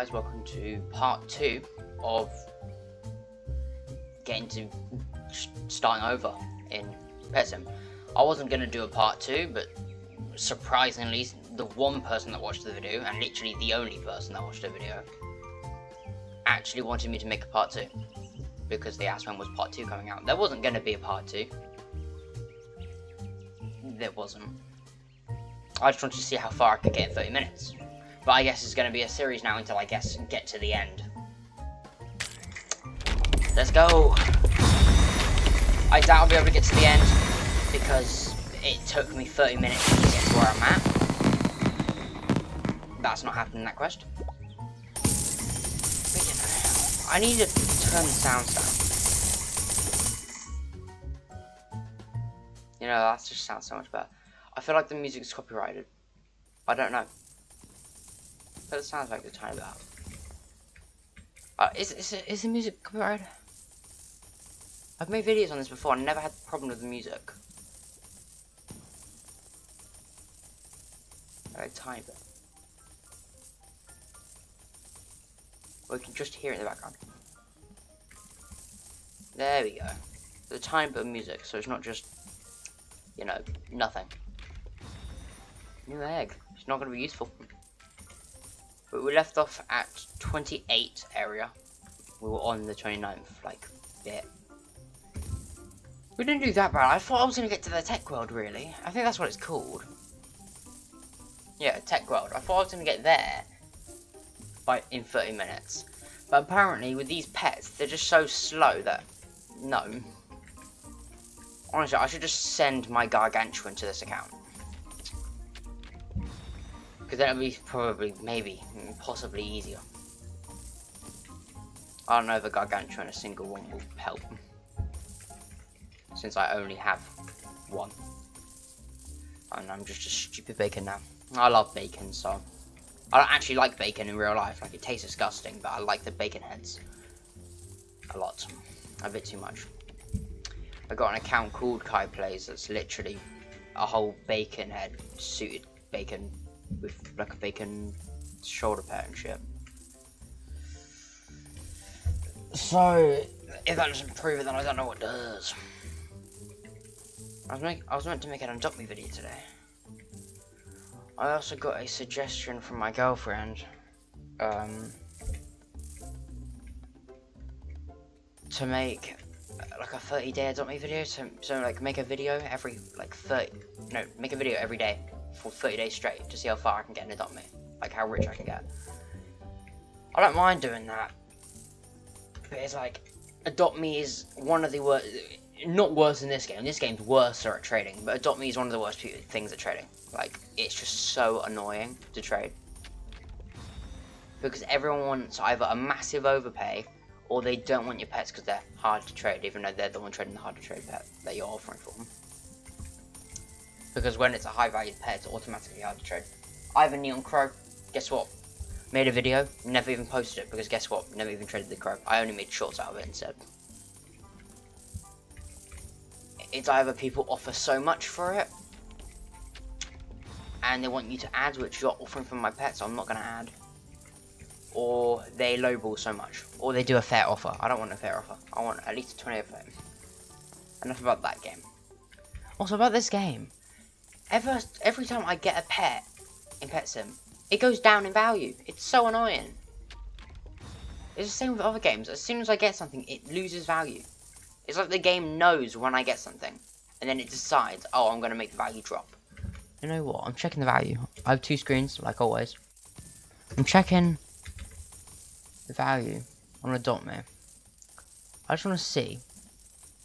guys, welcome to part 2 of starting over in Pet Sim. I wasn't going to do a part 2, but surprisingly, the one person that watched the video, and literally the only person that watched the video, actually wanted me to make a part 2, because they asked when was part 2 coming out. There wasn't going to be a part 2. There wasn't. I just wanted to see how far I could get in 30 minutes. But I guess it's going to be a series now until I guess get to the end. Let's go! I doubt I'll be able to get to the end because it took me 30 minutes to get to where I'm at. That's not happening in that quest. But you know, I need to turn the sounds down. You know, that just sounds so much better. I feel like the music is copyrighted. I don't know. But it sounds like a tiny bit. Is the music copyrighted? I've made videos on this before and never had a problem with the music. A tiny bit. Or you can just hear it in the background. There we go. There's a tiny bit of music, so it's not just, you know, nothing. New egg. It's not going to be useful. But we left off at 28 area. We were on the 29th, like, bit. We didn't do that bad. I thought I was going to get to the tech world, really. I think that's what it's called. Yeah, tech world. I thought I was going to get there in 30 minutes. But apparently, with these pets, they're just so slow that, no. Honestly, I should just send my gargantuan to this account. Because then it'll be probably, maybe, possibly easier. I don't know if a gargantuan, a single one, will help. Since I only have one. And I'm just a stupid bacon now. I love bacon, so... I don't actually like bacon in real life. Like, it tastes disgusting, but I like the bacon heads. A lot. A bit too much. I got an account called Kai Plays that's literally a whole bacon head, suited bacon with like a bacon shoulder pad and shit. So, if that doesn't prove it, then I don't know what does. I was meant to make an Adopt Me video today. I also got a suggestion from my girlfriend to make like a 30-day Adopt Me video. So like make a video every make a video every day for 30 days straight to see how far I can get in Adopt Me, like how rich I can get. I don't mind doing that, but it's like Adopt Me is one of the worst. Not worse than this game. This game's worse at trading, but Adopt Me is one of the worst things at trading. Like, it's just so annoying to trade. Because everyone wants either a massive overpay, or they don't want your pets because they're hard to trade, even though they're the one trading the hard to trade pet that you're offering for them. Because when it's a high valued pet, it's automatically hard to trade. I have a Neon Crow. Guess what? Made a video, never even posted it, because guess what? Never even traded the Crow. I only made shorts out of it instead. It's either people offer so much for it, and they want you to add, which you're offering for my pet, so I'm not going to add. Or they lowball so much. Or they do a fair offer. I don't want a fair offer. I want at least a 20 offer. Enough about that game. Also about this game. Every time I get a pet in Pet Sim, it goes down in value. It's so annoying. It's the same with other games. As soon as I get something, it loses value. It's like the game knows when I get something, and then it decides, oh, I'm going to make the value drop. You know what? I'm checking the value. I have two screens, like always. I'm checking the value on Adopt Me. I just want to see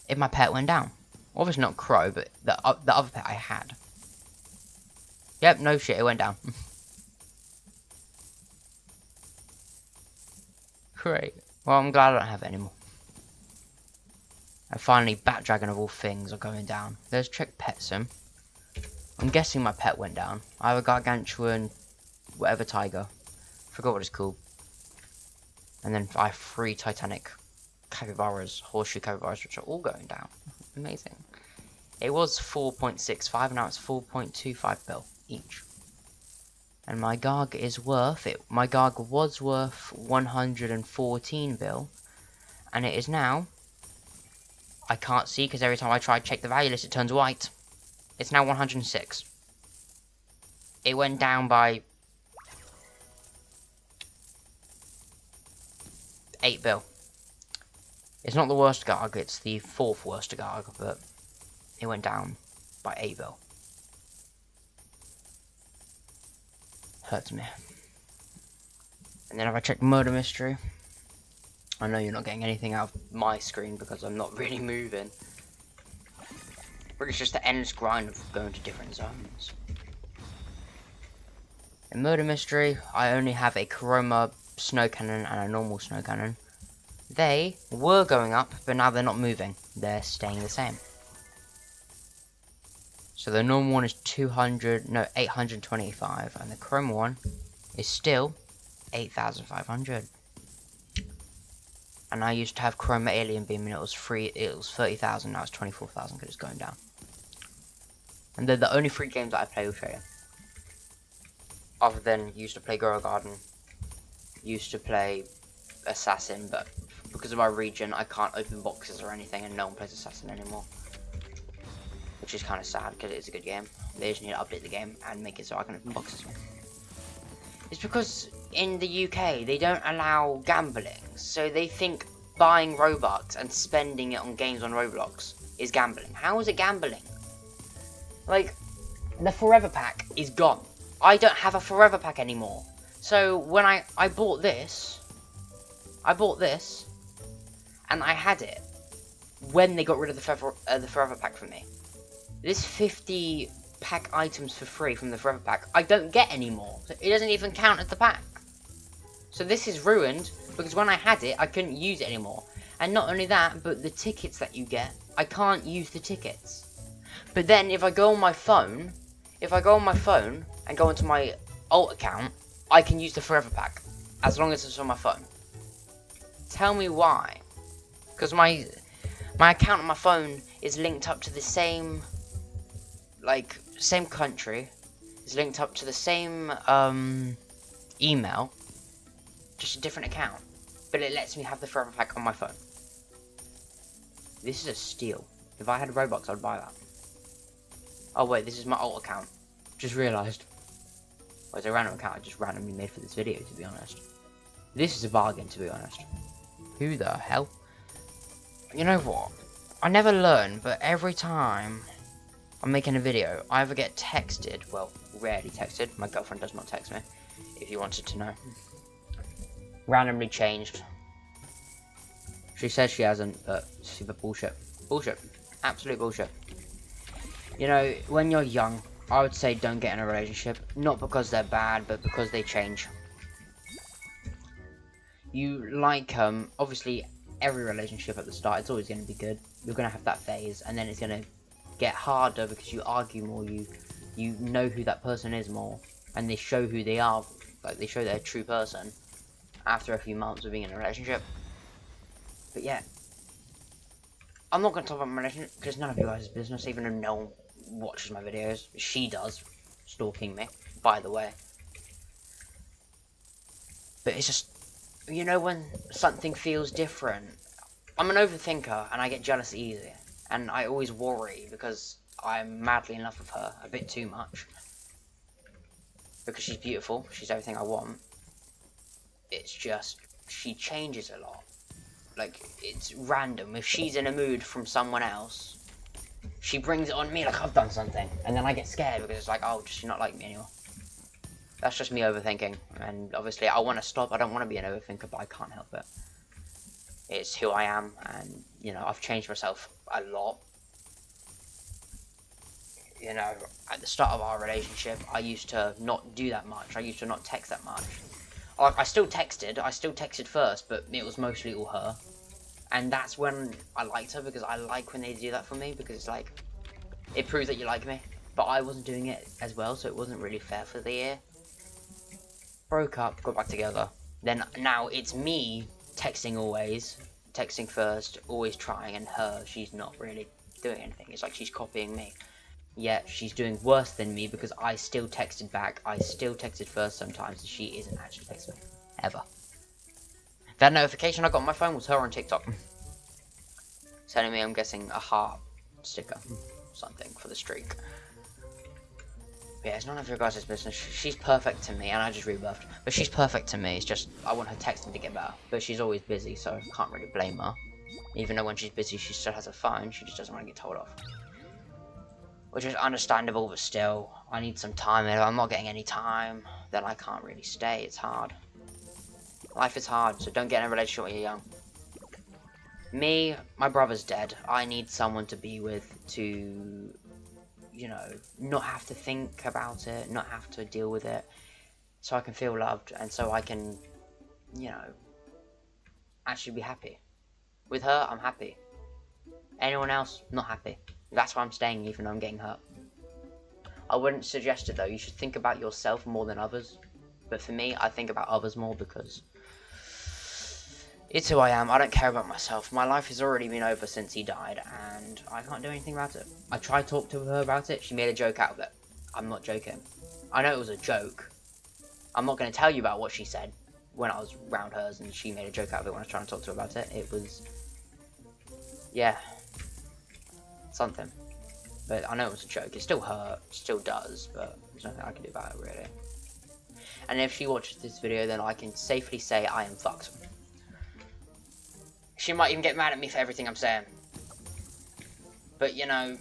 if my pet went down. Obviously not Crow, but the other pet I had. Yep, no shit, it went down. Great. Well, I'm glad I don't have it anymore. And finally, Bat Dragon of all things are going down. Let's check Pet Sim. I'm guessing my pet went down. I have a Gargantuan, whatever tiger. Forgot what it's called. And then I have 3 Titanic capybaras, horseshoe capybaras, which are all going down. Amazing. It was 4.65, and now it's 4.25 bill each. And my GOG is worth it. My GOG was worth 114 bill, and it is now. I can't see because every time I try to check the value list, it turns white. It's now 106. It went down by 8 bill. It's not the worst GOG, it's the 4th worst GOG, but it went down by 8 bill. Hurts me. And then if I check murder mystery, I know you're not getting anything out of my screen because I'm not really moving. But it's just the endless grind of going to different zones. In murder mystery, I only have a chroma snow cannon and a normal snow cannon. They were going up, but now they're not moving. They're staying the same. So the normal one is 825, and the chroma one is still 8,500. And I used to have chroma alien beam, and it was 30,000. Now it's 24,000 because it's going down. And they're the only 3 games that I play with Shaya. Other than used to play Girl Garden, used to play Assassin, but because of our region, I can't open boxes or anything, and no one plays Assassin anymore. Which is kind of sad, because it is a good game. They just need to update the game and make it so I can open boxes. It's because in the UK, they don't allow gambling, so they think buying Robux and spending it on games on Roblox is gambling. How is it gambling? Like, the Forever Pack is gone. I don't have a Forever Pack anymore. So when I bought this, and I had it when they got rid of the Forever Pack for me. This 50 pack items for free from the Forever Pack, I don't get anymore. So it doesn't even count as the pack. So this is ruined, because when I had it, I couldn't use it anymore. And not only that, but the tickets that you get, I can't use the tickets. But then if I go on my phone, and go into my alt account, I can use the Forever Pack, as long as it's on my phone. Tell me why. Because my account on my phone is linked up to the same country, is linked up to the same email, just a different account, but it lets me have the Forever Pack on my phone. This is a steal. If I had a Robux, I'd buy that. Oh wait, this is my alt account. Just realised. Well, it's a random account I just randomly made for this video, to be honest. This is a bargain, to be honest. Who the hell? You know what? I never learn, but every time I'm making a video, I either get texted, well, rarely texted, my girlfriend does not text me, if you wanted to know. Randomly changed. She says she hasn't, but super bullshit. Bullshit. Absolute bullshit. You know, when you're young, I would say don't get in a relationship, not because they're bad, but because they change. You like, obviously, every relationship at the start, it's always going to be good. You're going to have that phase, and then it's going to get harder because you argue more, you know who that person is more, and they show who they are, like they show their true person after a few months of being in a relationship. But yeah, I'm not going to talk about my relationship because none of you guys' business, even though no one watches my videos. She does, stalking me, by the way. But it's just, you know, when something feels different. I'm an overthinker and I get jealous easy, and I always worry because I'm madly in love with her a bit too much. Because she's beautiful, she's everything I want. It's just, she changes a lot. Like, it's random. If she's in a mood from someone else, she brings it on me like I've done something. And then I get scared because it's like, oh, does she not like me anymore? That's just me overthinking. And obviously I want to stop. I don't want to be an overthinker, but I can't help it. It's who I am. And, you know, I've changed myself a lot. You know, at the start of our relationship, I used to not do that much. I used to not text that much. Like, I still texted first, but it was mostly all her. And that's when I liked her, because I like when they do that for me, because it's like, it proves that you like me. But I wasn't doing it as well, so it wasn't really fair for the year. Broke up, got back together. Then now it's me texting always, texting first, always trying, and her, she's not really doing anything. It's like she's copying me. yet she's doing worse than me because I still texted back. I still texted first sometimes, and she isn't actually texting me. Ever. That notification I got on my phone was her on TikTok. Telling me, I'm guessing, a heart sticker. Something for the streak. Yeah, it's none of your guys' business. She's perfect to me, and I just rebuffed. But she's perfect to me, it's just, I want her texting to get better. But she's always busy, so I can't really blame her. Even though when she's busy, she still has a phone, she just doesn't want to get told off. Which is understandable, but still, I need some time. If I'm not getting any time, then I can't really stay. It's hard. Life is hard, so don't get in a relationship when you're young. Me, my brother's dead. I need someone to be with to, you know, not have to think about it, not have to deal with it, so I can feel loved, and so I can, you know, actually be happy. With her, I'm happy. Anyone else, not happy. That's why I'm staying, even though I'm getting hurt. I wouldn't suggest it though. You should think about yourself more than others. But for me, I think about others more because it's who I am. I don't care about myself. My life has already been over since he died, and I can't do anything about it. I tried to talk to her about it. She made a joke out of it. I'm not joking. I know it was a joke. I'm not going to tell you about what she said when I was around hers, and she made a joke out of it when I was trying to talk to her about it. It was, yeah, something. But I know it was a joke. It still hurt. It still does, but there's nothing I can do about it, really. And if she watches this video, then I can safely say I am fucked. She might even get mad at me for everything I'm saying. But, you know,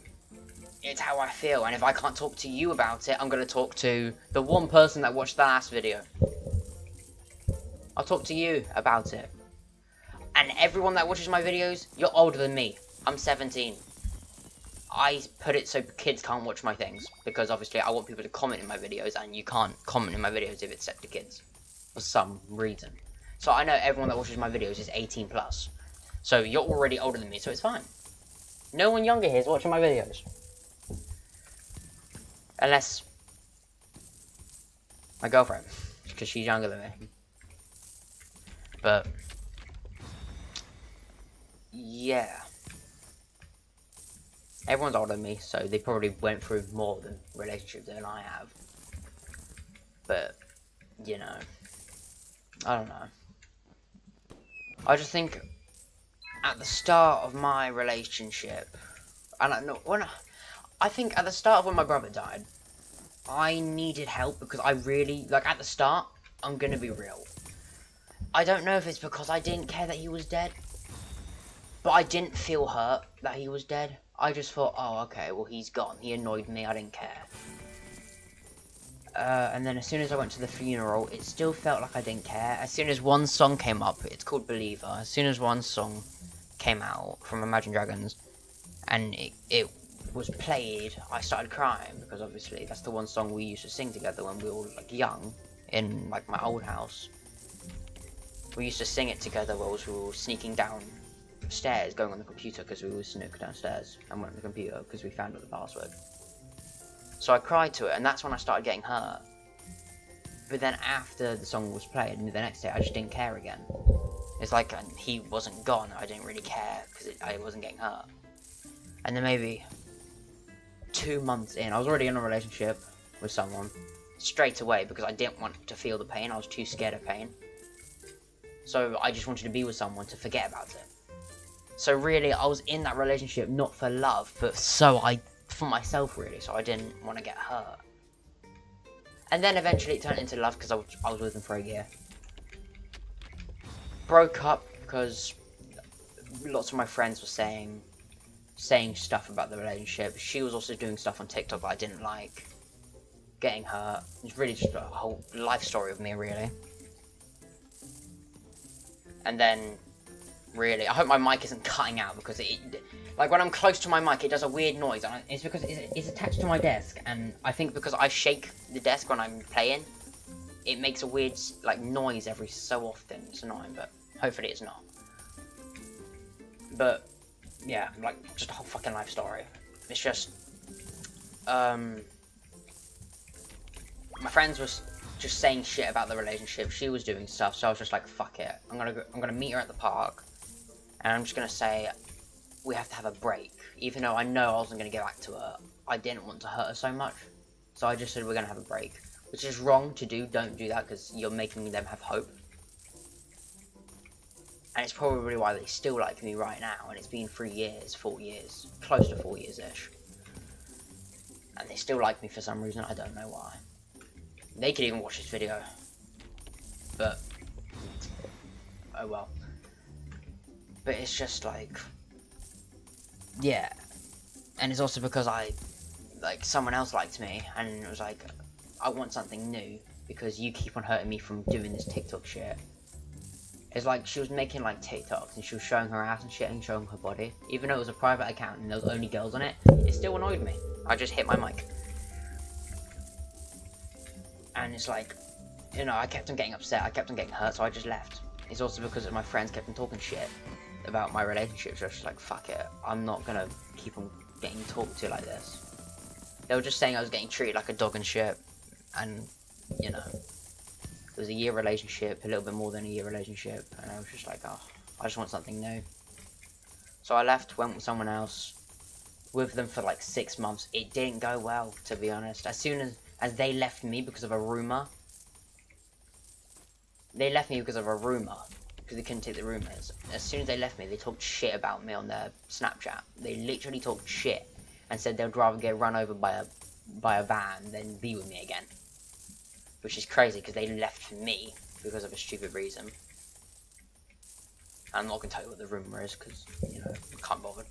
it's how I feel. And if I can't talk to you about it, I'm going to talk to the one person that watched the last video. I'll talk to you about it. And everyone that watches my videos, you're older than me. I'm 17. I put it so kids can't watch my things. Because obviously I want people to comment in my videos. And you can't comment in my videos if it's set to kids. For some reason. So I know everyone that watches my videos is 18 plus. So you're already older than me, so it's fine. No one younger here is watching my videos. Unless my girlfriend, because she's younger than me. But yeah. Everyone's older than me, so they probably went through more than relationships than I have. But, you know, I don't know. I just think at the start of my relationship, and I think at the start of when my brother died, I needed help because I really, like at the start, I'm gonna be real. I don't know if it's because I didn't care that he was dead, but I didn't feel hurt that he was dead. I just thought, oh, okay, well, he's gone. He annoyed me. I didn't care. And then as soon as I went to the funeral, it still felt like I didn't care. As soon as one song came up, it's called Believer. As soon as one song came out from Imagine Dragons, and it was played, I started crying, because obviously that's the one song we used to sing together when we were like young, in like my old house. We used to sing it together while we were sneaking downstairs, going on the computer, because we would sneak downstairs and went on the computer because we found out the password. So I cried to it, and that's when I started getting hurt. But then after the song was played, and the next day I just didn't care again. It's like he wasn't gone, I didn't really care, because I wasn't getting hurt. And then maybe 2 months in, I was already in a relationship with someone, straight away, because I didn't want to feel the pain, I was too scared of pain. So I just wanted to be with someone to forget about it. So really, I was in that relationship not for love, but for myself really, so I didn't want to get hurt. And then eventually it turned into love because I was with him for a year. Broke up because lots of my friends were saying stuff about the relationship. She was also doing stuff on TikTok that I didn't like. Getting hurt. It's really just a whole life story of me, really. And then, really, I hope my mic isn't cutting out because like when I'm close to my mic, it does a weird noise. And it's because it's attached to my desk, and I think because I shake the desk when I'm playing, it makes a weird like noise every so often. It's annoying, but hopefully it's not. But yeah, like just a whole fucking life story. It's just my friends was just saying shit about the relationship. She was doing stuff, so I was just like, fuck it. I'm gonna meet her at the park, and I'm just gonna say we have to have a break. Even though I know I wasn't gonna get back to her, I didn't want to hurt her so much. So I just said we're going to have a break. Which is wrong to do. Don't do that because you're making them have hope. And it's probably why they still like me right now. And it's been 3 years, 4 years. Close to 4 years-ish. And they still like me for some reason. I don't know why. They could even watch this video. But oh well. But it's just like, yeah. And it's also because someone else liked me, and it was like, I want something new, because you keep on hurting me from doing this TikTok shit. It's like, she was making like TikToks, and she was showing her ass and shit, and showing her body. Even though it was a private account, and there was only girls on it, it still annoyed me. I just hit my mic. And it's like, you know, I kept on getting upset, I kept on getting hurt, so I just left. It's also because my friends kept on talking shit about my relationship, so I was just like, fuck it, I'm not gonna keep on getting talked to like this. They were just saying I was getting treated like a dog and shit, and, you know, it was a year relationship, a little bit more than a year relationship, and I was just like, oh, I just want something new. So I left, went with someone else, with them for like 6 months. It didn't go well, to be honest. As soon as they left me because of a rumour, because they couldn't take the rumours. As soon as they left me, they talked shit about me on their Snapchat. They literally talked shit and said they'd rather get run over by a van than be with me again. Which is crazy, because they left me because of a stupid reason. I'm not going to tell you what the rumour is, because, you know, I can't bother.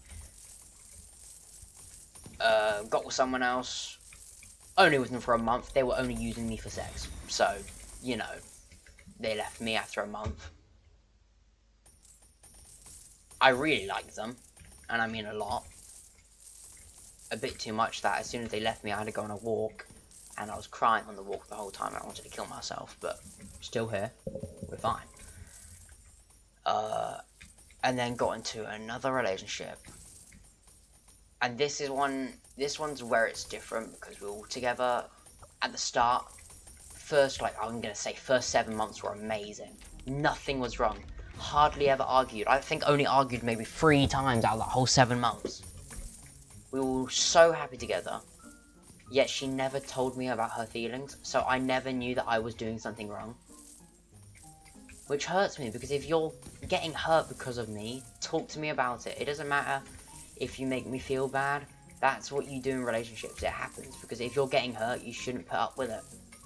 Got with someone else, only with them for a month. They were only using me for sex. So, you know, they left me after a month. I really liked them, and I mean a lot. A bit too much that as soon as they left me, I had to go on a walk, and I was crying on the walk the whole time, and I wanted to kill myself, but I'm still here. We're fine. And then got into another relationship. And this one's where it's different, because we're all together. At the start, first 7 months were amazing. Nothing was wrong. Hardly ever argued. I think only argued maybe 3 times out of that whole 7 months. We were so happy together. Yet she never told me about her feelings, so I never knew that I was doing something wrong. Which hurts me, because if you're getting hurt because of me, talk to me about it. It doesn't matter if you make me feel bad. That's what you do in relationships. It happens. Because if you're getting hurt, you shouldn't put up with it.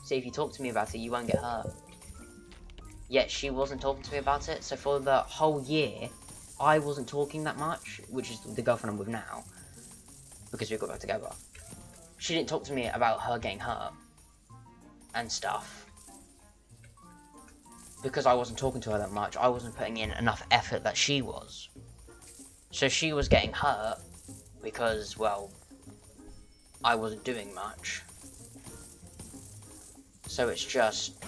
So if you talk to me about it, you won't get hurt. Yet she wasn't talking to me about it. So for the whole year, I wasn't talking that much. Which is the girlfriend I'm with now. Because we got back together. She didn't talk to me about her getting hurt. And stuff. Because I wasn't talking to her that much. I wasn't putting in enough effort that she was. So she was getting hurt. Because, well, I wasn't doing much. So it's just,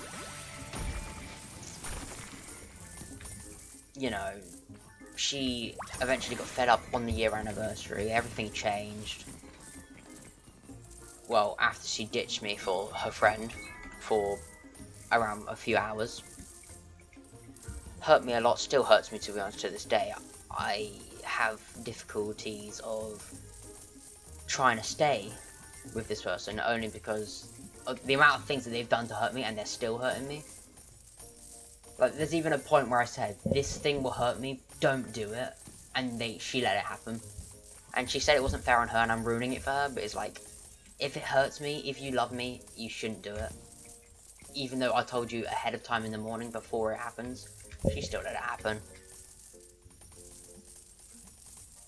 you know, she eventually got fed up on the year anniversary. Everything changed. Well, after she ditched me for her friend for around a few hours. Hurt me a lot, still hurts me, to be honest, to this day. I have difficulties of trying to stay with this person, only because of the amount of things that they've done to hurt me, and they're still hurting me. Like, there's even a point where I said, this thing will hurt me, don't do it, and she let it happen. And she said it wasn't fair on her, and I'm ruining it for her, but it's like, if it hurts me, if you love me, you shouldn't do it. Even though I told you ahead of time in the morning before it happens, she still let it happen.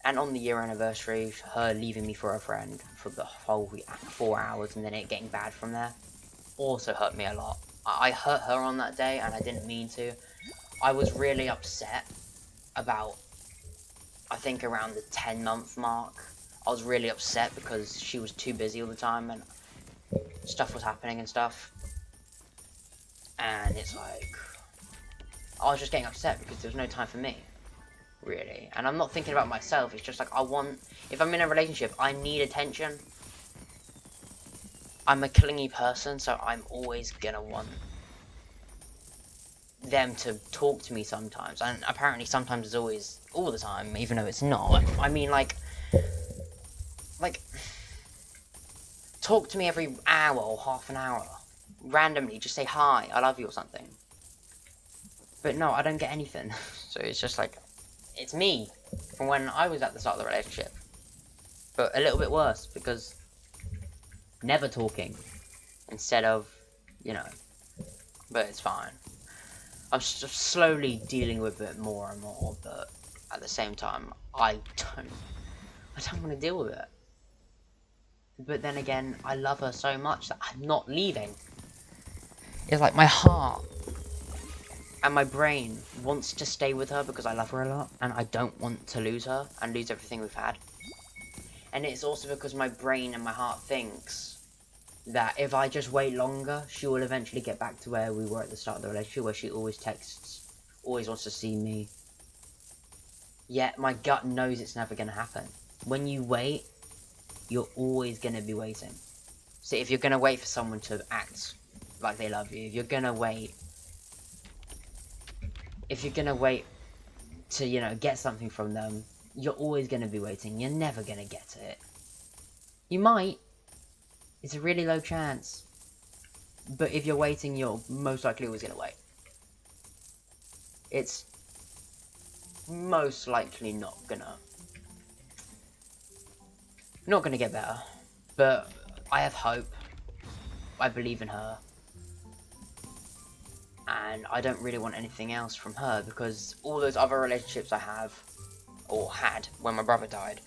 And on the year anniversary, her leaving me for a friend for the whole 4 hours and then it getting bad from there also hurt me a lot. I hurt her on that day and I didn't mean to. I was really upset about, I think around the 10-month mark. I was really upset because she was too busy all the time and stuff was happening and stuff. And it's like, I was just getting upset because there was no time for me. Really. And I'm not thinking about myself, it's just like if I'm in a relationship, I need attention. I'm a clingy person, so I'm always gonna want them to talk to me sometimes. And apparently sometimes it's always, all the time, even though it's not. I mean, like, talk to me every hour or half an hour. Randomly, just say hi, I love you or something. But no, I don't get anything. So it's just like, it's me from when I was at the start of the relationship. But a little bit worse, because never talking instead of, you know, but it's fine. I'm just slowly dealing with it more and more, but at the same time, I don't want to deal with it. But then again, I love her so much that I'm not leaving. It's like my heart and my brain wants to stay with her because I love her a lot, and I don't want to lose her and lose everything we've had. And it's also because my brain and my heart thinks that if I just wait longer, she will eventually get back to where we were at the start of the relationship, where she always texts, always wants to see me. Yet my gut knows it's never going to happen. When you wait, you're always going to be waiting. So if you're going to wait for someone to act like they love you, if you're going to wait to, you know, get something from them, you're always going to be waiting. You're never going to get it. You might. It's a really low chance. But if you're waiting, you're most likely always going to wait. It's most likely not gonna get better. But I have hope. I believe in her. And I don't really want anything else from her, because all those other relationships I have, or had, when my brother died,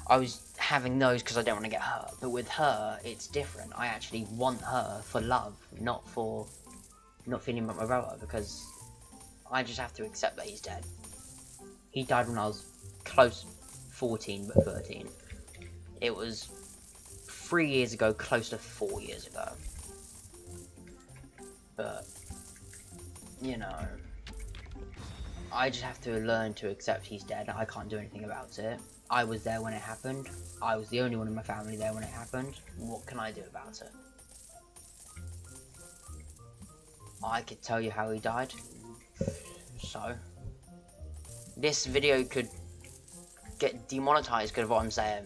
I was having those because I don't want to get hurt. But with her, it's different. I actually want her for love, not feeling about my brother, because I just have to accept that he's dead. He died when I was close 14, but 13. It was 3 years ago, close to 4 years ago. But, you know, I just have to learn to accept he's dead. I can't do anything about it. I was there when it happened. I was the only one in my family there when it happened. What can I do about it? I could tell you how he died. So, this video could get demonetized because of what I'm saying.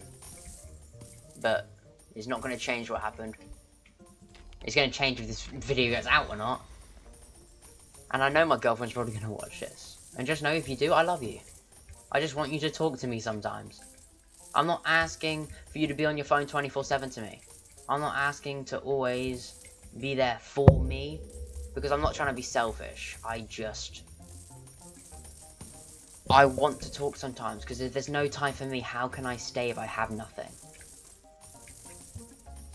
But it's not going to change what happened. It's going to change if this video gets out or not. And I know my girlfriend's probably going to watch this. And just know, if you do, I love you. I just want you to talk to me sometimes. I'm not asking for you to be on your phone 24/7 to me. I'm not asking to always be there for me, because I'm not trying to be selfish. I want to talk sometimes, because if there's no time for me, how can I stay if I have nothing?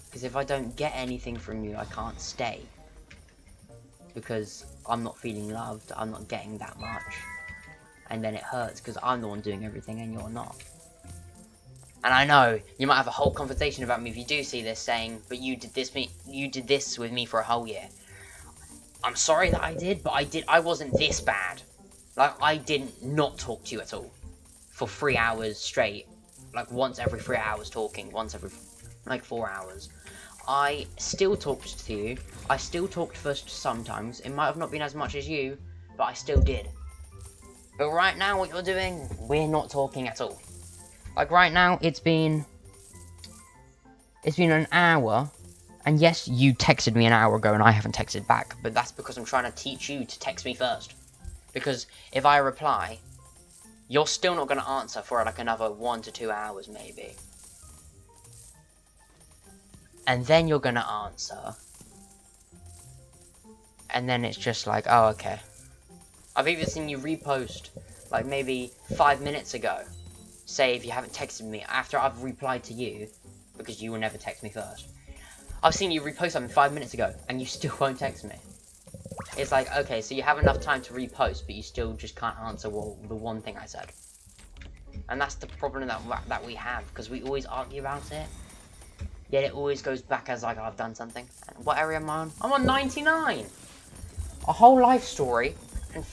Because if I don't get anything from you, I can't stay. Because I'm not feeling loved, I'm not getting that much. And then it hurts, because I'm the one doing everything and you're not. And I know, you might have a whole conversation about me if you do see this, saying, but you did this with me for a whole year. I'm sorry that I did, but I wasn't this bad. Like, I didn't not talk to you at all. For 3 hours straight. Like, once every 3 hours talking, once every, like, 4 hours. I still talked to you. I still talked first sometimes. It might have not been as much as you, but I still did. But right now, what you're doing, we're not talking at all. Like, right now, it's been an hour, and yes, you texted me an hour ago and I haven't texted back, but that's because I'm trying to teach you to text me first. Because if I reply, you're still not going to answer for like another 1 to 2 hours maybe. And then you're going to answer. And then it's just like, oh, okay. I've even seen you repost, like maybe 5 minutes ago. Say if you haven't texted me after I've replied to you, because you will never text me first. I've seen you repost something 5 minutes ago, and you still won't text me. It's like, okay, so you have enough time to repost, but you still just can't answer the one thing I said. And that's the problem that we have, because we always argue about it. Yet it always goes back as like, I've done something. And what area am I on? I'm on 99! A whole life story, and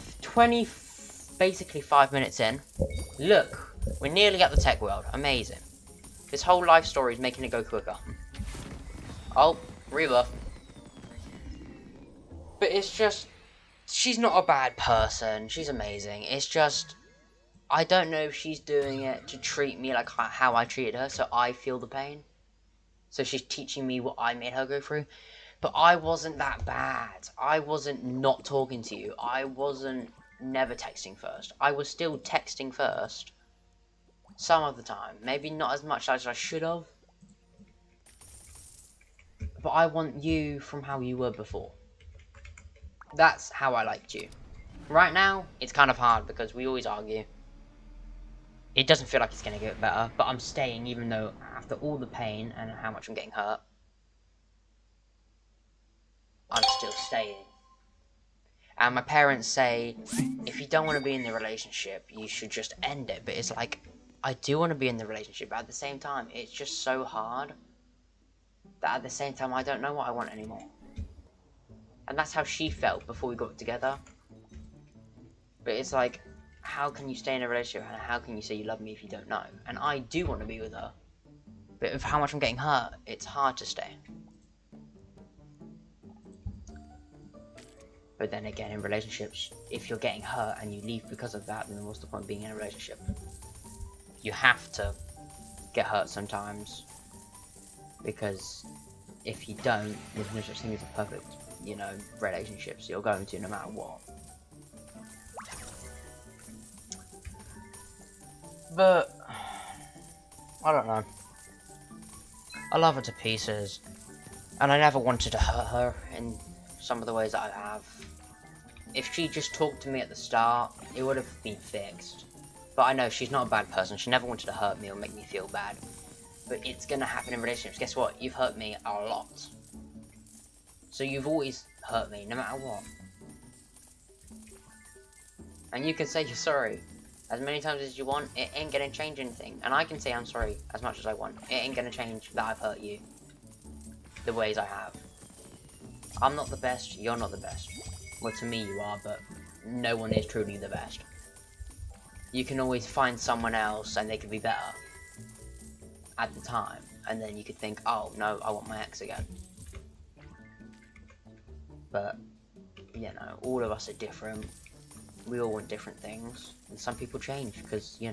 basically 5 minutes in. Look, we're nearly at the tech world. Amazing. This whole life story is making it go quicker. Oh, rebuff. But it's just, she's not a bad person. She's amazing. It's just, I don't know if she's doing it to treat me like how I treated her, so I feel the pain. So she's teaching me what I made her go through. But I wasn't that bad. I wasn't not talking to you. I wasn't never texting first. I was still texting first. Some of the time. Maybe not as much as I should have. But I want you from how you were before. That's how I liked you. Right now, it's kind of hard because we always argue. It doesn't feel like it's going to get better, but I'm staying even though after all the pain and how much I'm getting hurt, I'm still staying. And my parents say, if you don't want to be in the relationship, you should just end it. But it's like, I do want to be in the relationship, but at the same time, it's just so hard that at the same time, I don't know what I want anymore. And that's how she felt before we got together. But it's like, how can you stay in a relationship and how can you say you love me if you don't know? And I do want to be with her. But with how much I'm getting hurt, it's hard to stay. But then again, in relationships, if you're getting hurt and you leave because of that, then what's the point of being in a relationship? You have to get hurt sometimes. Because if you don't, there's no such thing as a perfect, relationships you're going to no matter what. But I don't know. I love her to pieces, and I never wanted to hurt her in some of the ways that I have. If she just talked to me at the start, it would have been fixed. But I know she's not a bad person. She never wanted to hurt me or make me feel bad. But it's gonna happen in relationships. Guess what? You've hurt me a lot. So you've always hurt me, no matter what. And you can say you're sorry as many times as you want. It ain't gonna change anything. And I can say I'm sorry as much as I want. It ain't gonna change that I've hurt you the ways I have. I'm not the best, you're not the best. Well, to me you are, but no one is truly the best. You can always find someone else and they could be better at the time, and then you could think, oh no, I want my ex again. But all of us are different. We all want different things, and some people change because I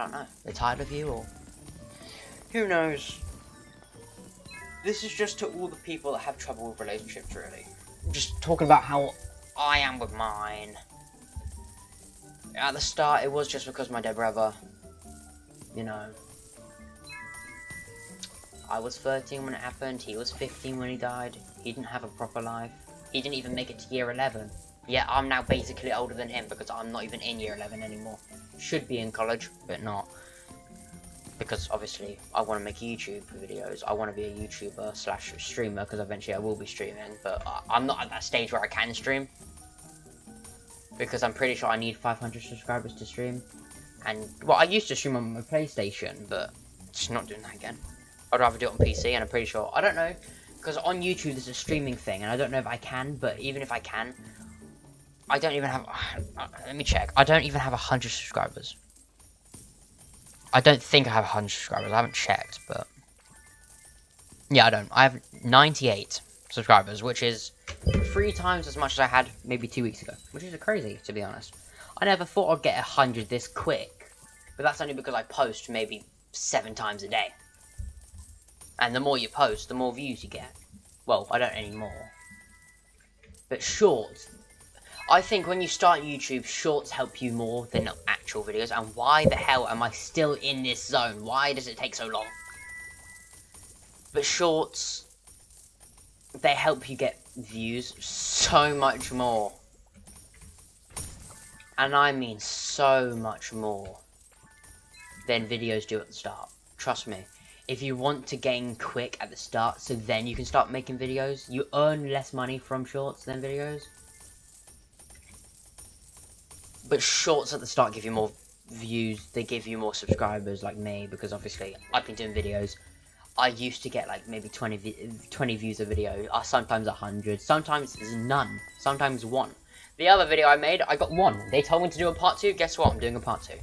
don't know, they're tired of you, or who knows. This is just to all the people that have trouble with relationships, really. I'm just talking about how I am with mine. At the start, it was just because of my dead brother. I was 13 when it happened, he was 15 when he died. He didn't have a proper life. He didn't even make it to year 11. Yeah, I'm now basically older than him because I'm not even in year 11 anymore. Should be in college, but not. Because obviously, I want to make YouTube videos. I want to be a YouTuber / streamer because eventually I will be streaming. But I'm not at that stage where I can stream. Because I'm pretty sure I need 500 subscribers to stream. And, well, I used to stream on my PlayStation, but just not doing that again. I'd rather do it on PC, and I'm pretty sure, I don't know, because on YouTube there's a streaming thing, and I don't know if I can, but even if I can, I don't even have, let me check, I don't even have 100 subscribers. I don't think I have 100 subscribers, I haven't checked, but, yeah, I don't. I have 98 subscribers, which is 3 times as much as I had maybe 2 weeks ago, which is crazy, to be honest. I never thought I'd get 100 this quick, but that's only because I post maybe 7 times a day. And the more you post, the more views you get. Well, I don't anymore. But shorts, I think when you start YouTube, shorts help you more than actual videos. And why the hell am I still in this zone? Why does it take so long? But shorts, they help you get views so much more. And I mean so much more than videos do at the start. Trust me. If you want to gain quick at the start, so then you can start making videos, you earn less money from shorts than videos. But shorts at the start give you more views, they give you more subscribers like me, because obviously I've been doing videos. I used to get like maybe 20 views a video, sometimes 100, sometimes none, sometimes 1. The other video I made, I got 1. They told me to do a part 2, guess what, I'm doing a part 2.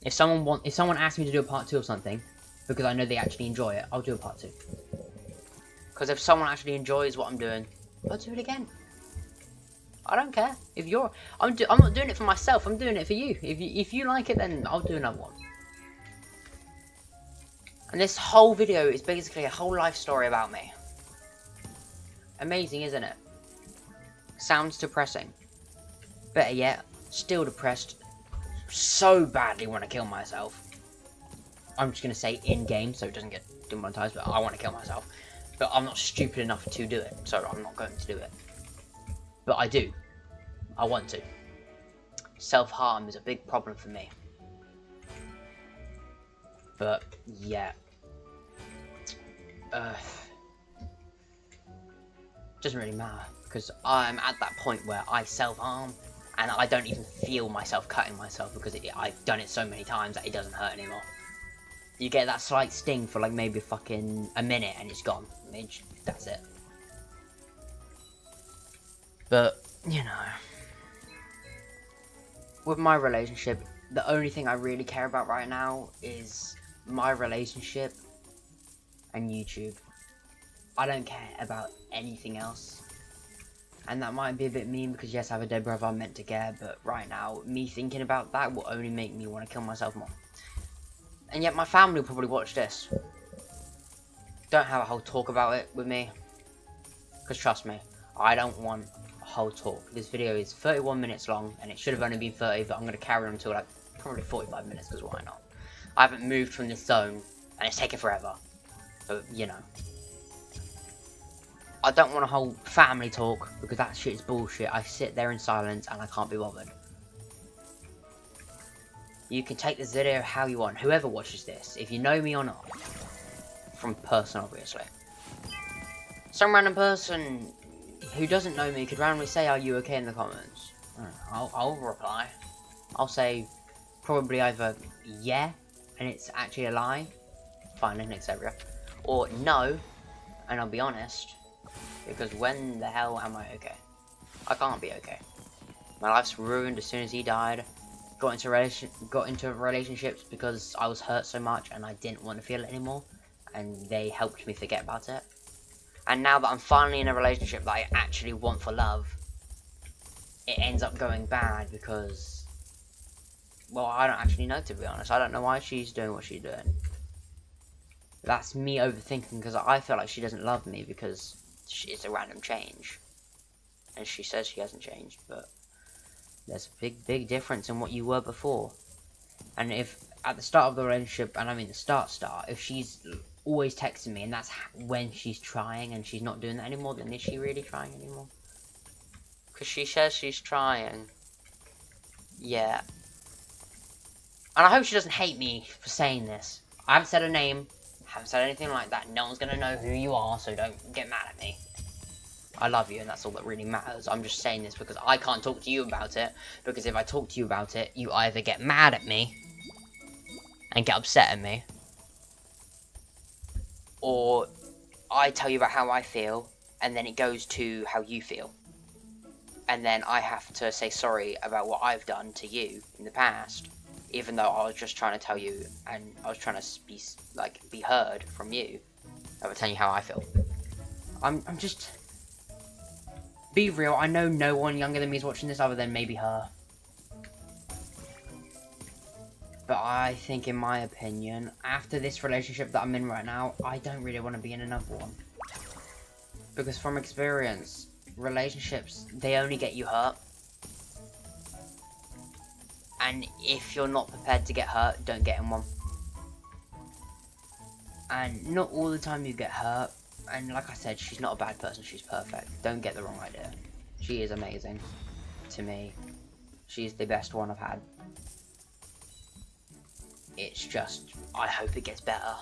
If someone asked me to do a part 2 of something, because I know they actually enjoy it, I'll do a part 2. Because if someone actually enjoys what I'm doing, I'll do it again. I don't care. I'm not doing it for myself, I'm doing it for you. If you like it, then I'll do another one. And this whole video is basically a whole life story about me. Amazing, isn't it? Sounds depressing. Better yet, still depressed. So badly want to kill myself. I'm just going to say in-game so it doesn't get demonetized, but I want to kill myself. But I'm not stupid enough to do it, so I'm not going to do it. But I do. I want to. Self-harm is a big problem for me. But, yeah. Doesn't really matter, because I'm at that point where I self-harm, and I don't even feel myself cutting myself, because I've done it so many times that it doesn't hurt anymore. You get that slight sting for like maybe fucking a minute, and it's gone. That's it. But, you know, with my relationship, the only thing I really care about right now is my relationship and YouTube. I don't care about anything else. And that might be a bit mean because yes, I have a dead brother, I'm meant to care, but right now, me thinking about that will only make me want to kill myself more. And yet my family will probably watch this. Don't have a whole talk about it with me. Because trust me, I don't want a whole talk. This video is 31 minutes long, and it should have only been 30, but I'm going to carry on until like probably 45 minutes, because why not? I haven't moved from this zone, and it's taken forever. But, you know. I don't want a whole family talk, because that shit is bullshit. I sit there in silence, and I can't be bothered. You can take this video how you want, whoever watches this, if you know me or not. From person, obviously. Some random person who doesn't know me could randomly say, "Are you okay?" in the comments. I'll reply. I'll say probably either yeah, and it's actually a lie. Fine, next area. Or no, and I'll be honest. Because when the hell am I okay? I can't be okay. My life's ruined as soon as he died. Got into relationships because I was hurt so much and I didn't want to feel it anymore. And they helped me forget about it. And now that I'm finally in a relationship that I actually want for love, it ends up going bad because, well, I don't actually know, to be honest. I don't know why she's doing what she's doing. That's me overthinking because I feel like she doesn't love me because it's a random change. And she says she hasn't changed, but there's a big difference in what you were before. And if at the start of the relationship, and I mean the start, if she's always texting me and that's when she's trying and she's not doing that anymore, then is she really trying anymore? Because she says she's trying. Yeah. And I hope she doesn't hate me for saying this. I haven't said her name, haven't said anything like that. No one's gonna know who you are, so don't get mad at me. I love you, and that's all that really matters. I'm just saying this because I can't talk to you about it, because if I talk to you about it, you either get mad at me and get upset at me, or I tell you about how I feel, and then it goes to how you feel. And then I have to say sorry about what I've done to you in the past, even though I was just trying to tell you, and I was trying to be heard from you. I will tell you how I feel. I'm just... Be real, I know no one younger than me is watching this other than maybe her. But I think, in my opinion, after this relationship that I'm in right now, I don't really want to be in another one. Because from experience, relationships, they only get you hurt. And if you're not prepared to get hurt, don't get in one. And not all the time you get hurt. And like I said, she's not a bad person, she's perfect. Don't get the wrong idea. She is amazing. To me. She's the best one I've had. It's just, I hope it gets better.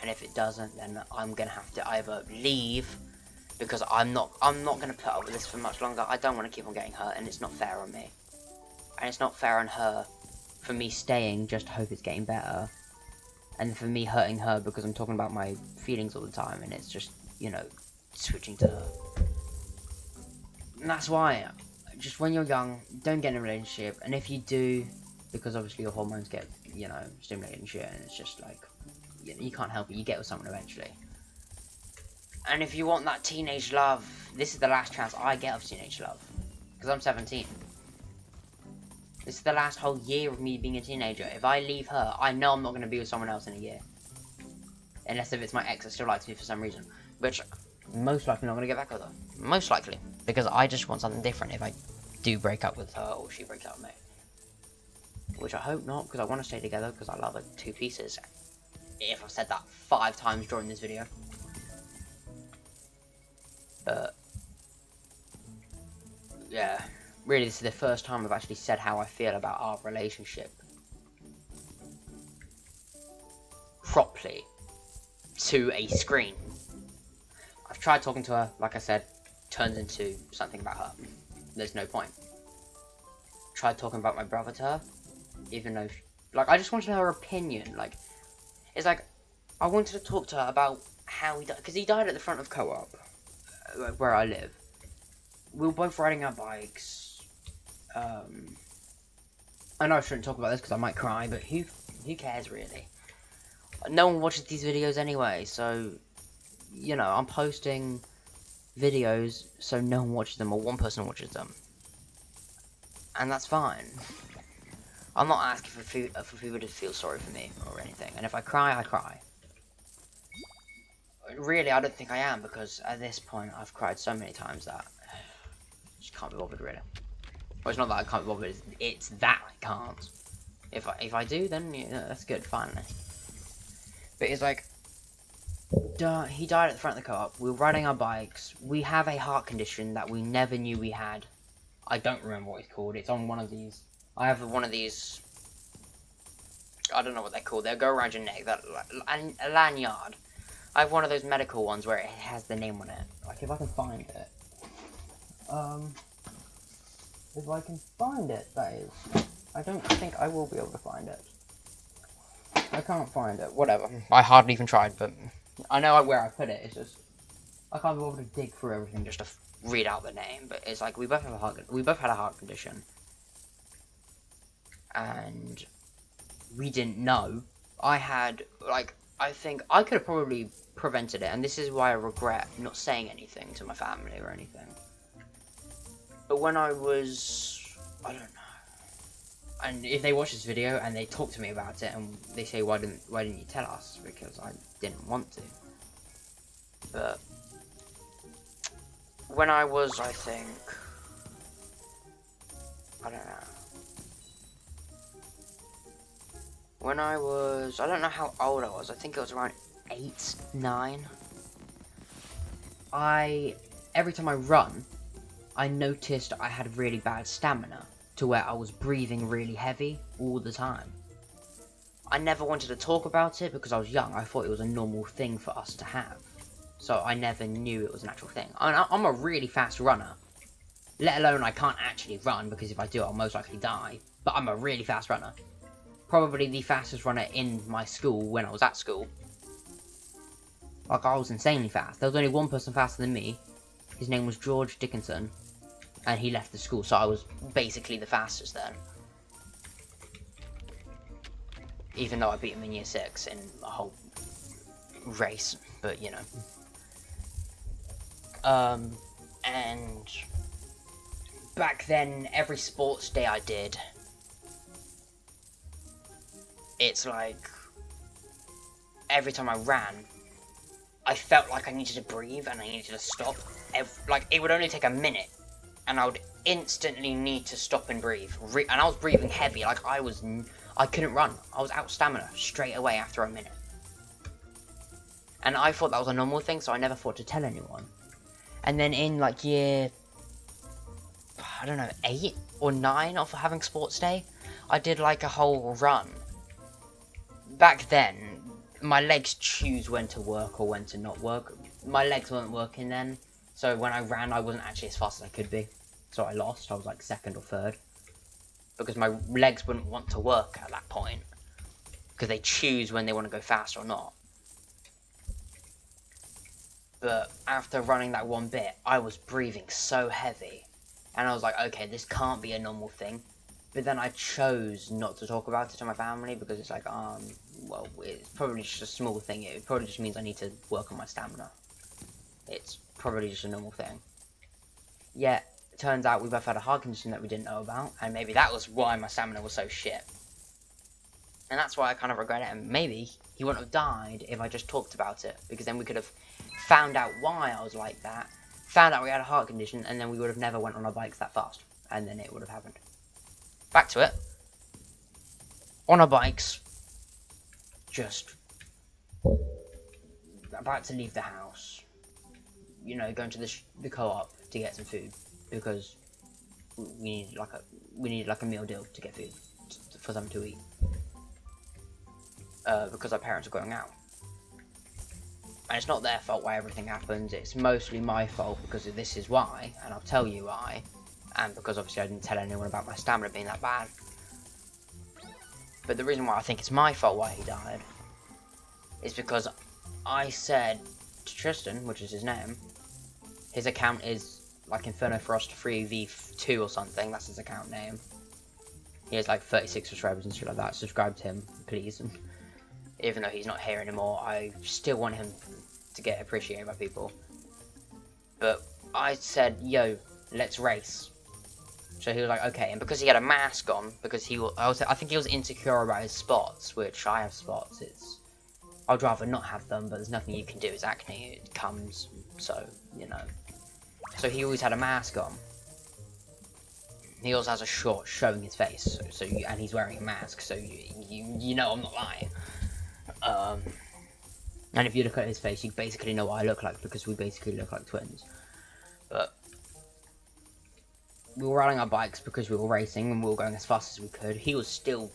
And if it doesn't, then I'm gonna have to either leave, because I'm not gonna put up with this for much longer. I don't want to keep on getting hurt, and it's not fair on me. And it's not fair on her for me staying just to hope it's getting better. And for me hurting her because I'm talking about my feelings all the time, and it's just, you know, switching to her. And that's why, just when you're young, don't get in a relationship. And if you do, because obviously your hormones get, you know, stimulated and shit, and it's just like, you can't help it, you get with someone eventually. And if you want that teenage love, this is the last chance I get of teenage love. Because I'm 17. This is the last whole year of me being a teenager. If I leave her, I know I'm not going to be with someone else in a year. Unless if it's my ex that still likes me for some reason. Which, most likely not going to get back with her. Most likely. Because I just want something different if I do break up with her or she breaks up with me. Which I hope not, because I want to stay together, because I love her 2 pieces. If I've said that 5 times during this video. Yeah. Really, this is the first time I've actually said how I feel about our relationship. Properly. To a screen. I've tried talking to her, like I said, turns into something about her. There's no point. Tried talking about my brother to her, even though, like, I just wanted her opinion. Like, it's like, I wanted to talk to her about how he died, because he died at the front of Co-op, where I live. We were both riding our bikes. I know I shouldn't talk about this because I might cry, but who cares really? No one watches these videos anyway, so, you know, I'm posting videos so no one watches them, or one person watches them. And that's fine. I'm not asking for people to feel sorry for me or anything, and if I cry, I cry. Really, I don't think I am, because at this point, I've cried so many times that I just can't be bothered, really. Well, it's not that I can't be bothered, it's that I can't. If I do, then yeah, that's good, finally. But it's like, he died at the front of the co-op, we were riding our bikes, we have a heart condition that we never knew we had. I don't remember what it's called, it's on one of these, I have one of these, I don't know what they're called, they'll go around your neck, a lanyard. I have one of those medical ones where it has the name on it, like if I can find it. If I can find it, that is. I don't think I will be able to find it. I can't find it. Whatever. I hardly even tried, but I know where I put it. It's just I can't be able to dig through everything just to read out the name. But it's like we both had a heart condition, and we didn't know. I think I could have probably prevented it, and this is why I regret not saying anything to my family or anything. But when I was, I don't know, and if they watch this video and they talk to me about it and they say, why didn't you tell us? Because I didn't want to. But when I was, I think, I don't know. When I was, I don't know how old I was. I think it was around 8, 9. Every time I run, I noticed I had really bad stamina, to where I was breathing really heavy all the time. I never wanted to talk about it because I was young. I thought it was a normal thing for us to have. So I never knew it was an actual thing. I'm a really fast runner. Let alone I can't actually run, because if I do, I'll most likely die. But I'm a really fast runner. Probably the fastest runner in my school when I was at school. Like, I was insanely fast. There was only one person faster than me. His name was George Dickinson. And he left the school, so I was basically the fastest then. Even though I beat him in year 6 in a whole race, but you know. And back then, every sports day I did, it's like, every time I ran, I felt like I needed to breathe and I needed to stop. Like, it would only take a minute, and I would instantly need to stop and breathe. And I was breathing heavy, like I couldn't run. I was out of stamina straight away after a minute. And I thought that was a normal thing, so I never thought to tell anyone. And then in like year, I don't know, 8 or 9 of having sports day, I did like a whole run. Back then, my legs choose when to work or when to not work. My legs weren't working then, so when I ran, I wasn't actually as fast as I could be. So I lost. I was like 2nd or 3rd. Because my legs wouldn't want to work at that point. Because they choose when they want to go fast or not. But after running that one bit, I was breathing so heavy. And I was like, okay, this can't be a normal thing. But then I chose not to talk about it to my family, because it's like, well, it's probably just a small thing. It probably just means I need to work on my stamina. It's probably just a normal thing. Yet, it turns out we both had a heart condition that we didn't know about, and maybe that was why my stamina was so shit. And that's why I kind of regret it, and maybe he wouldn't have died if I just talked about it, because then we could have found out why I was like that, found out we had a heart condition, and then we would have never went on our bikes that fast, and then it would have happened. Back to it. On our bikes, just about to leave the house, you know, going to the co-op to get some food, because we needed like a meal deal to get food, for something to eat. Because our parents are going out. And it's not their fault why everything happens, it's mostly my fault because this is why, and I'll tell you why. And because obviously I didn't tell anyone about my stamina being that bad. But the reason why I think it's my fault why he died is because I said to Tristan, which is his name, his account is like Inferno Frost 3v2 or something, that's his account name. He has like 36 subscribers and shit like that, subscribe to him, please. Even though he's not here anymore, I still want him to get appreciated by people. But I said, yo, let's race. So he was like, okay, and because he had a mask on, because I think he was insecure about his spots, which I have spots, I'd rather not have them, but there's nothing you can do, it's acne, it comes, so, you know. So he always had a mask on. He also has a short showing his face, and he's wearing a mask, so you know I'm not lying. And if you look at his face, you basically know what I look like, because we basically look like twins. But we were riding our bikes because we were racing, and we were going as fast as we could. He was still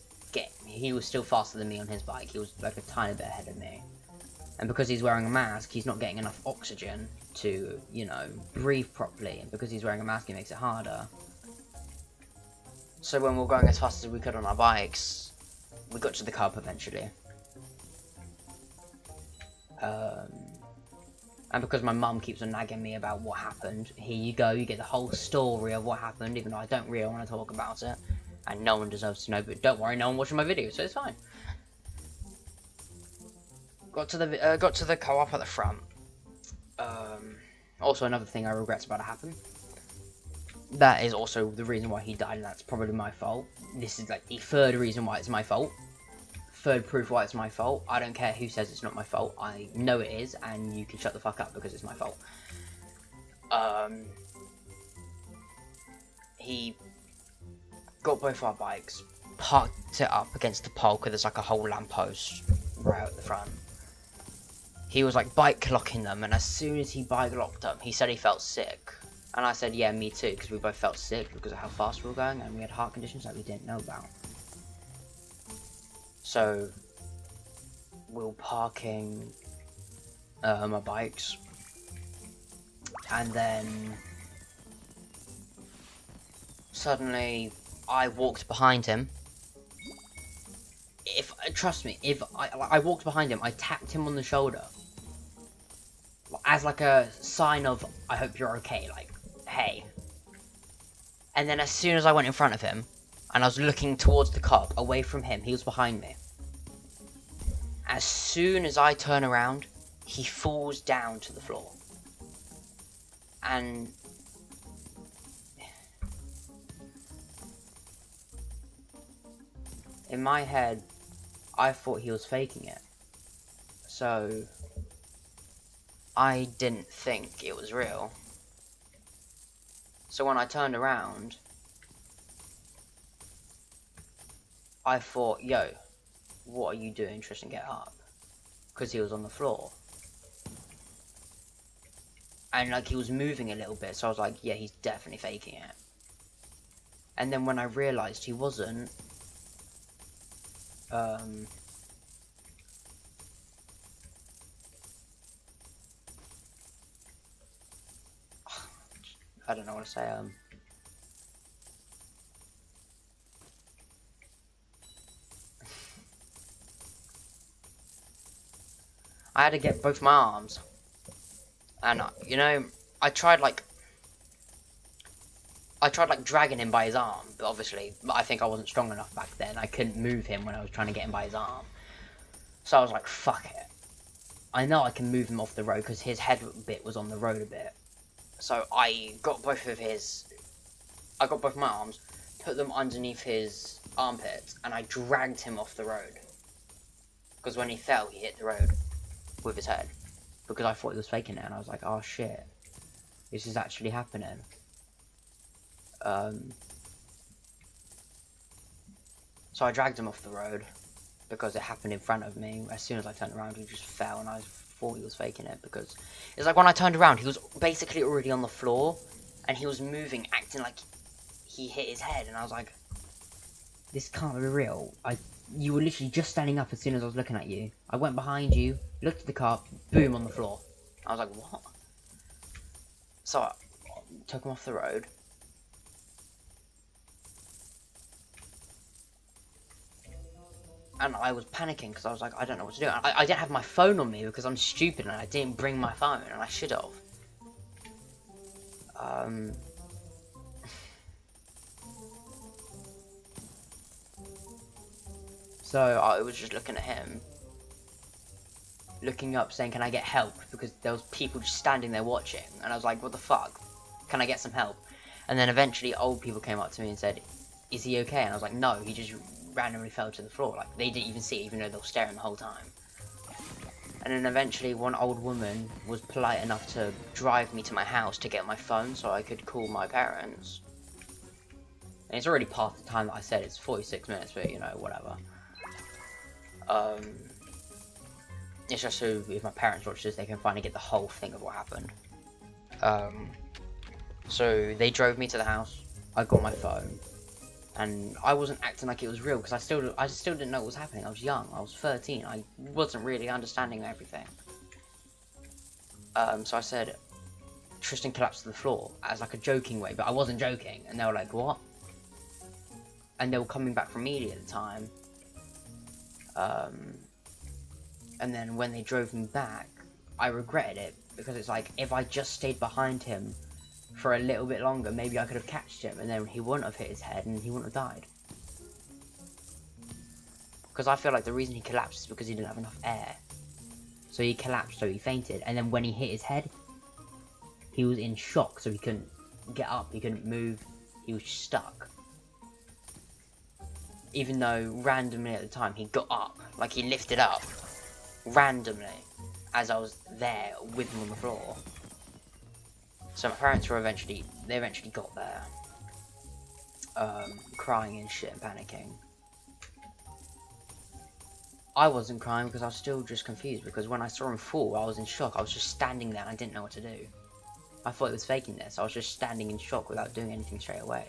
faster than me on his bike. He was like a tiny bit ahead of me. And because he's wearing a mask, he's not getting enough oxygen to, you know, breathe properly. And because he's wearing a mask, it makes it harder. So when we were going as fast as we could on our bikes, we got to the cup eventually. And because my mum keeps on nagging me about what happened, here you go, you get the whole story of what happened, even though I don't really want to talk about it. And no one deserves to know, but don't worry, no one watching my video, so it's fine. Got to the co-op at the front. Also another thing I regret's about to happen. That is also the reason why he died, and that's probably my fault. This is like the third reason why it's my fault. Third proof why it's my fault. I don't care who says it's not my fault. I know it is, and you can shut the fuck up because it's my fault. He got both our bikes, parked it up against the pole, because there's like a whole lamppost right at the front. He was like bike locking them, and as soon as he bike locked them, he said he felt sick. And I said, yeah, me too, because we both felt sick because of how fast we were going, and we had heart conditions that we didn't know about. So, we were parking my bikes, and then suddenly I walked behind him. Trust me, if I walked behind him, I tapped him on the shoulder as like a sign of I hope you're okay, like, hey. And then as soon as I went in front of him, and I was looking towards the cop, away from him, he was behind me. As soon as I turn around, he falls down to the floor. And in my head, I thought he was faking it. So I didn't think it was real. So when I turned around, I thought, yo, what are you doing, Tristan, get up? Because he was on the floor. And like he was moving a little bit, so I was like, yeah, he's definitely faking it. And then when I realised he wasn't, I don't know what to say, I had to get both my arms, and you know, I tried like dragging him by his arm, but obviously I think I wasn't strong enough back then. I couldn't move him when I was trying to get him by his arm, so I was like, fuck it. I know I can move him off the road because his head bit was on the road a bit. So I got both my arms, put them underneath his armpits, and I dragged him off the road. Because when he fell, he hit the road with his head. Because I thought he was faking it, and I was like, oh shit, this is actually happening. So I dragged him off the road, because it happened in front of me. As soon as I turned around, he just fell, and I thought he was faking it, because it's like when I turned around, he was basically already on the floor, and he was moving, acting like he hit his head, and I was like, this can't be real. You were literally just standing up as soon as I was looking at you. I went behind you, looked at the car, boom, on the floor. I was like, what? So I took him off the road. And I was panicking because I was like, I don't know what to do. I didn't have my phone on me because I'm stupid and I didn't bring my phone, and I should have. So I was just looking at him, looking up, saying, can I get help? Because there was people just standing there watching, and I was like, what the fuck? Can I get some help? And then eventually old people came up to me and said, is he okay? And I was like, no, he just randomly fell to the floor. Like, they didn't even see it, even though they were staring the whole time. And then eventually one old woman was polite enough to drive me to my house to get my phone so I could call my parents. And it's already past the time that I said, it's 46 minutes, but you know, whatever. It's just so if my parents watch this, they can finally get the whole thing of what happened. So they drove me to the house, I got my phone, and I wasn't acting like it was real, because I still didn't know what was happening. I was young, I was 13, I wasn't really understanding everything. So I said, Tristan collapsed to the floor, as like a joking way, but I wasn't joking, and they were like, what? And they were coming back from media at the time. And then when they drove me back, I regretted it, because it's like, if I just stayed behind him for a little bit longer, maybe I could have catched him, and then he wouldn't have hit his head, and he wouldn't have died. Because I feel like the reason he collapsed is because he didn't have enough air. So he collapsed, so he fainted, and then when he hit his head, he was in shock, so he couldn't get up, he couldn't move, he was stuck. Even though, randomly at the time, he got up, like he lifted up, randomly, as I was there with him on the floor. So my parents were eventually got there, crying and shit and panicking. I wasn't crying because I was still just confused, because when I saw him fall, I was in shock. I was just standing there and I didn't know what to do. I thought he was faking this. I was just standing in shock without doing anything straight away.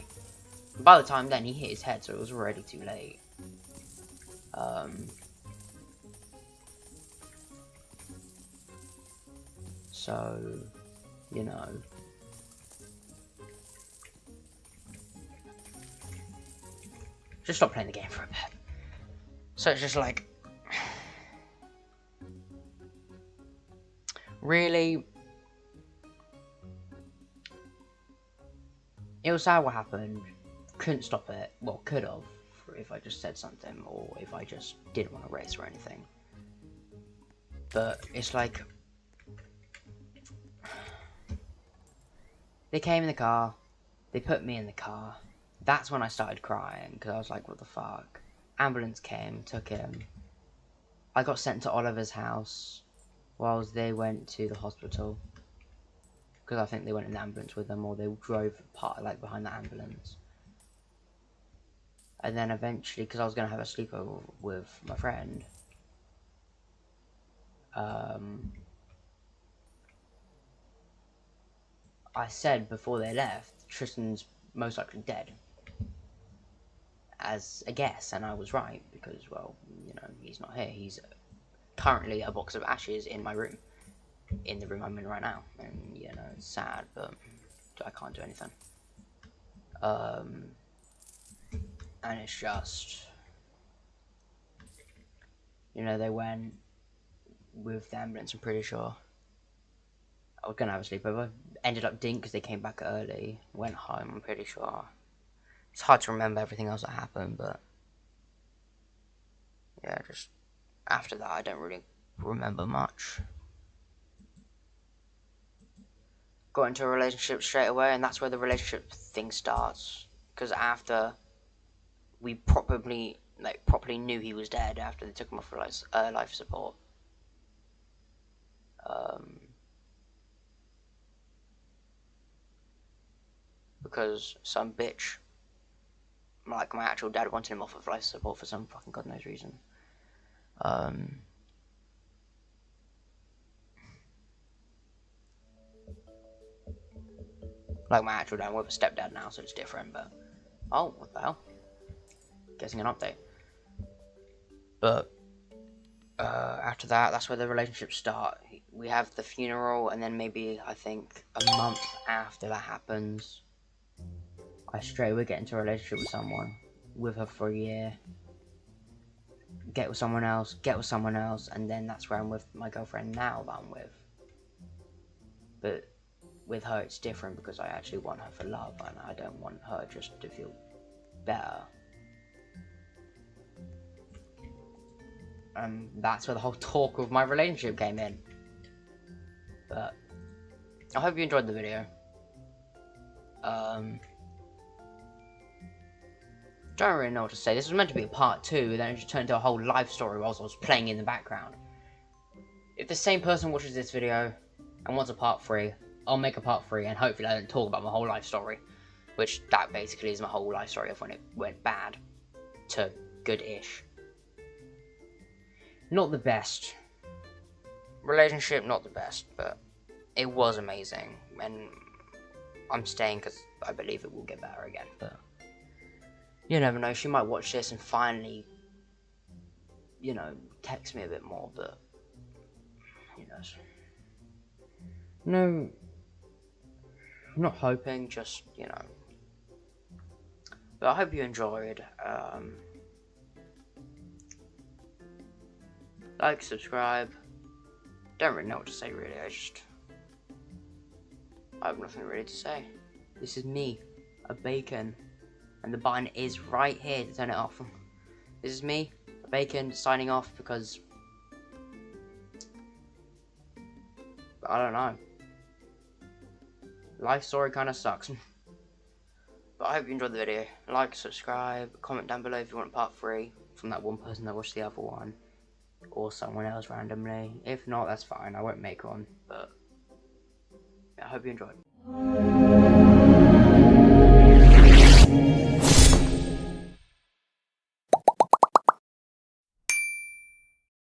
And by the time then, he hit his head, so it was already too late. So, you know. Just stop playing the game for a bit. So it's just like, really, it was sad what happened. Couldn't stop it. Well, could have, if I just said something, or if I just didn't want to race or anything. But it's like, they came in the car, they put me in the car. That's when I started crying, because I was like, what the fuck? Ambulance came, took him. I got sent to Oliver's house, whilst they went to the hospital. Because I think they went in the ambulance with them, or they drove behind the ambulance. And then eventually, because I was going to have a sleepover with my friend, I said before they left, Tristan's most likely dead. As a guess, and I was right, because, well, you know, he's not here. He's currently a box of ashes in my room. In the room I'm in right now. And, you know, it's sad, but I can't do anything. And it's just, you know, they went with the ambulance, I'm pretty sure. I was gonna have a sleepover. Ended up didn't, because they came back early. Went home, I'm pretty sure. It's hard to remember everything else that happened, but yeah, just after that, I don't really remember much. Got into a relationship straight away, and that's where the relationship thing starts. Because after we properly knew he was dead after they took him off for life support. Because some bitch, like my actual dad, wanted him off of life support for some fucking god knows reason. Like my actual dad, I'm with a stepdad now, so it's different, but... Oh, what the hell? Getting an update. But, after that, that's where the relationships start. We have the funeral, and then maybe, I think, a month after that happens, I straight away get into a relationship with someone. With her for a year. Get with someone else, and then that's where I'm with my girlfriend now that I'm with. But with her it's different because I actually want her for love and I don't want her just to feel better. And that's where the whole talk of my relationship came in. But I hope you enjoyed the video. Don't really know what to say. This was meant to be a part 2, and then it just turned into a whole life story whilst I was playing in the background. If the same person watches this video and wants a part 3, I'll make a part 3, and hopefully I don't talk about my whole life story. Which, that basically is my whole life story of when it went bad to good-ish. Not the best. Relationship, not the best, but it was amazing. And I'm staying because I believe it will get better again, but... You never know, she might watch this and finally, you know, text me a bit more, but who knows. No, I'm not hoping, just, you know. But I hope you enjoyed. Like, subscribe. Don't really know what to say, really. I have nothing really to say. This is me, a bacon. And the button is right here to turn it off. This is me, Bacon, signing off because... I don't know. Life story kind of sucks. But I hope you enjoyed the video. Like, subscribe, comment down below if you want part 3 from that one person that watched the other one. Or someone else randomly. If not, that's fine. I won't make one. But I hope you enjoyed.